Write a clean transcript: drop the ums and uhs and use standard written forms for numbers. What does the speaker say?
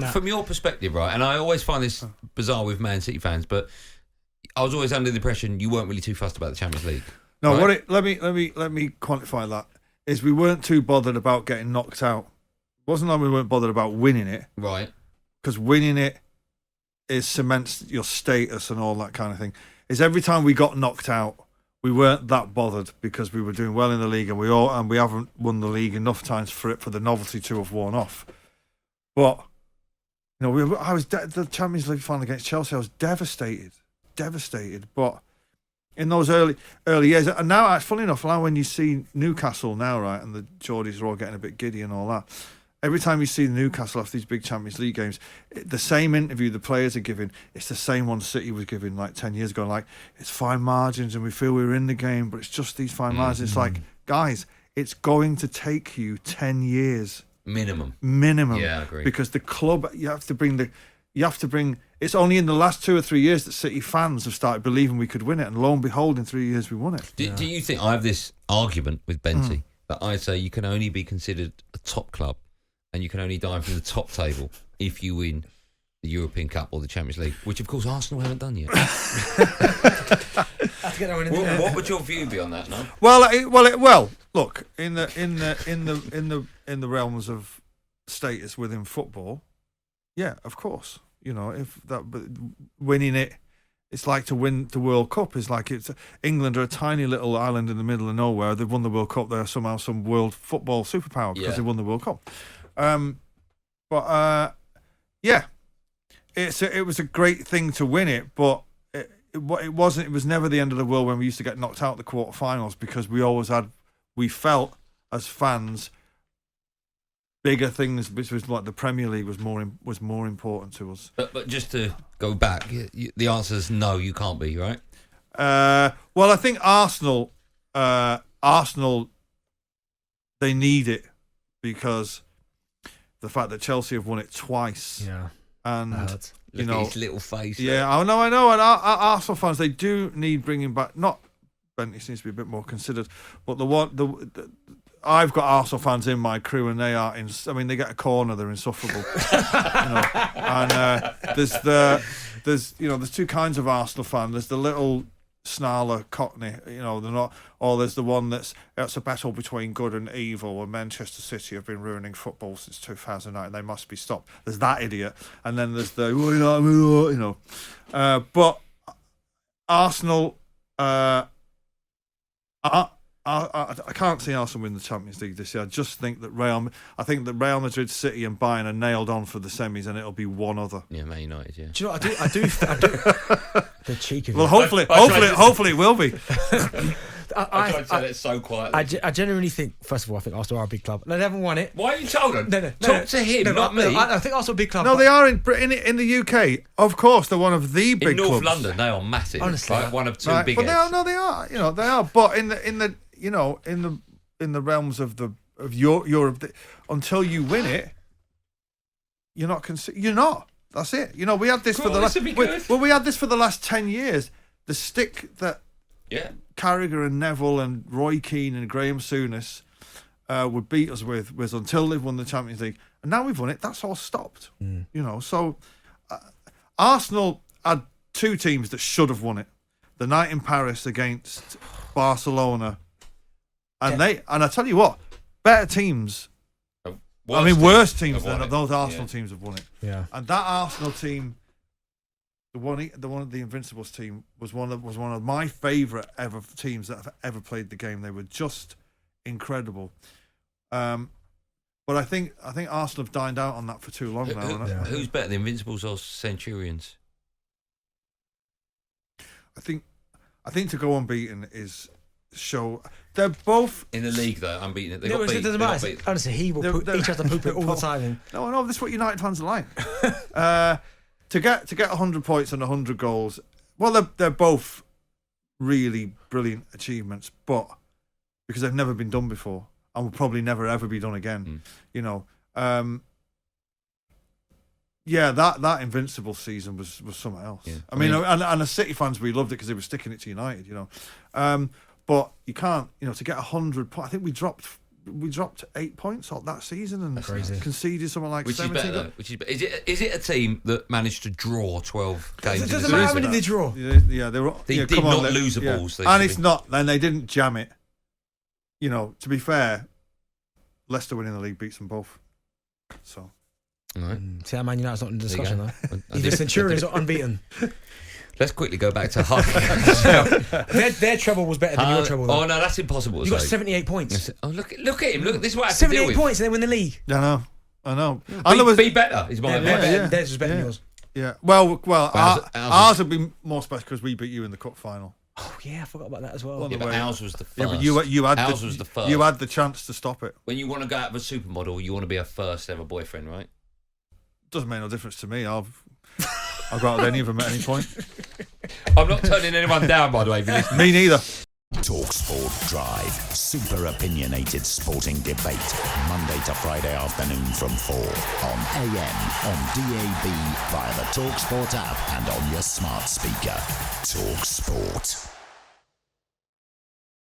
from your perspective, right? And I always find this bizarre with Man City fans, but I was always under the impression you weren't really too fussed about the Champions League. No, right? let me quantify that. Is we weren't too bothered about getting knocked out. It wasn't like we weren't bothered about winning it, right? Because winning it is cements your status and all that kind of thing. Is every time we got knocked out, we weren't that bothered because we were doing well in the league, and we haven't won the league enough times for the novelty to have worn off. But I was the Champions League final against Chelsea. I was devastated. But in those early years, and now, funny enough, now when you see Newcastle now, right, and the Geordies are all getting a bit giddy and all that. Every time you see Newcastle after these big Champions League games, the same interview the players are giving, it's the same one City was giving like 10 years ago. Like, it's fine margins and we feel we're in the game, but it's just these fine margins. It's like, guys, it's going to take you 10 years. Minimum. Yeah, I agree. Because the club, you have to bring, it's only in the last 2 or 3 years that City fans have started believing we could win it. And lo and behold, in 3 years we won it. Do you think, I have this argument with Benty that I say you can only be considered a top club and you can only dive from the top table if you win the European Cup or the Champions League, which of course Arsenal haven't done yet. What would your view be on that, no? Well, look, in the realms of status within football, yeah, of course. If that, but winning it, it's like to win the World Cup. It's like England are a tiny little island in the middle of nowhere. They've won the World Cup. They're somehow some world football superpower because they won the World Cup. Yeah, it was a great thing to win it, but it wasn't. It was never the end of the world when we used to get knocked out of the quarterfinals because we felt as fans bigger things, which was like the Premier League was more important to us. But just to go back, the answer is no, you can't be, right? Well, I think Arsenal, they need it because the fact that Chelsea have won it twice. Yeah. And, Look at his little face. Yeah, I know. And Arsenal fans, they do need bringing back, not, Bentley seems to be a bit more considered, but I've got Arsenal fans in my crew, and they are they get a corner, they're insufferable. And there's two kinds of Arsenal fan. There's the little snarler Cockney, they're not, or there's the one it's a battle between good and evil, and Manchester City have been ruining football since 2009 and they must be stopped. There's that idiot, and then there's the but Arsenal, I can't see Arsenal win the Champions League this year. I just think that Real Madrid, City and Bayern are nailed on for the semis, and it'll be one other. Yeah, Man United, yeah. Do you know what I do the cheek of it. Well, hopefully it will be. I tried to say that so quietly. I genuinely think, first of all, I think Arsenal are a big club. They haven't won it. Why are you told them? No, Talk to him, not me. I think Arsenal are a big club. No, they are in the UK. Of course, they're one of the big in North clubs. London, they are massive. Honestly, like one of two big. But they are. They are. But in the realms of Europe, until you win it, you're not. You're not. That's it. We had this we had this for the last 10 years. The stick that Carragher and Neville and Roy Keane and Graeme Souness would beat us with was until they've won the Champions League, and now we've won it. That's all stopped. So Arsenal had two teams that should have won it: the night in Paris against Barcelona, and I tell you what, better teams. Worse teams than those Arsenal teams have won it. Yeah, and that Arsenal team. The one of the Invincibles team was one of my favourite ever teams that have ever played the game. They were just incredible. But I think Arsenal have dined out on that for too long now. Who's better, the Invincibles or Centurions? I think to go unbeaten is show they're both in the league though. Unbeaten. They got beat. It doesn't matter. Honestly, he will each has to poop it all the time. No, I know this is what United fans are like. To get 100 points and 100 goals, well, they're both really brilliant achievements, but because they've never been done before and will probably never ever be done again, that Invincible season was something else. Yeah. I mean, and as City fans, we loved it because they were sticking it to United, but you can't, to get 100 points. I think we dropped we dropped 8 points off that season and Crazy. conceded something like Which 17. is better, though. Is it a team that managed to draw 12 games? It doesn't matter how many they draw. Yeah, they were. They yeah, did come on, not lose the balls. They And should it's be. not. And they didn't jam it. You know, to be fair, Leicester winning the league beats them both. So. Right. See how Man United's not in the discussion, though. I Even did- Centurions are unbeaten. Let's quickly go back to Hull. Their treble was better than your treble, though. Oh no, that's impossible. To You got say. 78 points. Oh look at him. Look, this is what I have to deal 78 with. points and they win the league. I know. And there was, Be better. Is my advice. yeah. Theirs was better than yours. yeah. Well, Ours ours would be more special because we beat you in the cup final. Oh, yeah, I forgot about that as well. Well, Yeah, but way. ours was the first. Yeah, but you had ours the, was the first. You had the chance to stop it. When you want to go out of a supermodel, you want to be a first ever boyfriend, right? Doesn't make no difference to me. I'll go out with any of them at any point. I'm not turning anyone down, by the way. If you listen. Me neither. talkSPORT Drive. Super opinionated sporting debate. Monday to Friday afternoon from 4 on AM, on DAB, via the talkSPORT app and on your smart speaker. talkSPORT.